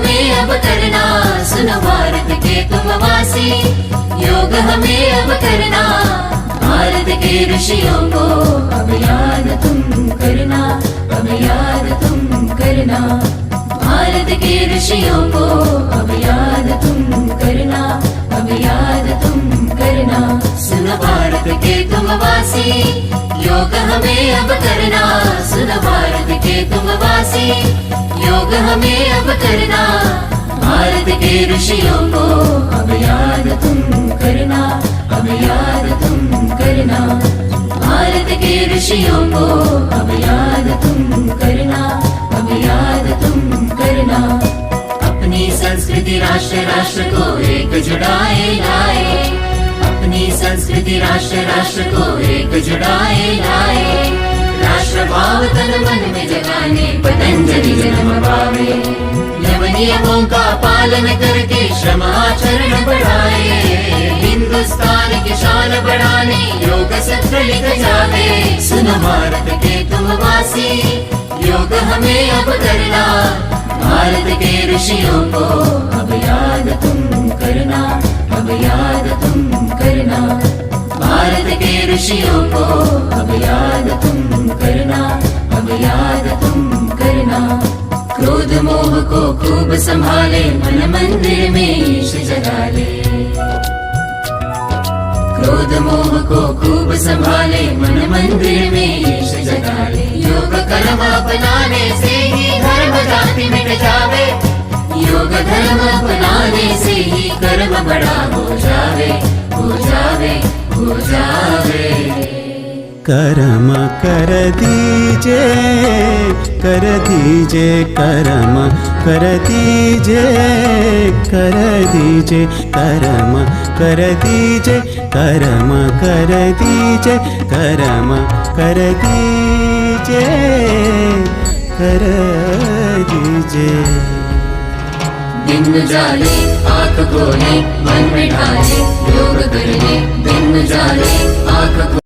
हमें अब करना, सुनो भारत के तुम वासी, योग हमें अब करना। भारत के ऋषियों को अब याद तुम करना, अब याद तुम करना। भारत के ऋषियों को अब याद तुम करना, अब याद तुम करना। सुनो भारत के तुम वासी, योग हमें अब करना, सुनो भारत के तुम वासी, योग हमें अब करना। भारत के ऋषियों को अब याद तुम करना, अब याद तुम करना। भारत के ऋषियों को अब याद तुम करना, अब याद तुम करना। अपनी संस्कृति राष्ट्र राष्ट्र को एक जुड़ाए लाए, अपनी संस्कृति राष्ट्र राष्ट्र को एक जुड़ाए लाए। राष्ट्र भाव तन मन में जगाने पतंजलि जन्म पावे, यम नियमों का पालन करके श्रम आचरण बढ़ाए। हिंदुस्तान की शान बढ़ाने योग सत्र लिख जावे। सुनो भारत के तुम वासी, योग हमें अब करना। भारत के ऋषियों को अब याद तुम करना, अब याद तुम करना। भारत के ऋषियों को अब याद तुम करना, अब याद तुम करना। क्रोध मोह को खूब संभाले, मन मंदिर में ईश जगा ले। क्रोध मोह को खूब संभाले, मन मंदिर में ईश जगा ले। योग कर्म अपनाने से ही धर्म जाति मिट जावे, योग धर्म अपनाने से ही कर्म बड़ा हो जावे, हो जावे, हो जावे। कर्म कर दीजे, कर दीजे कर्म कर दीजे, कर दीजे कर्म कर दीजे, कर्म कर दीजे, कर्म कर दीजे, कर दीजे। दिन उजाले आँख खोले, मन में ढाले योग कर ले। दिन उजाले आँख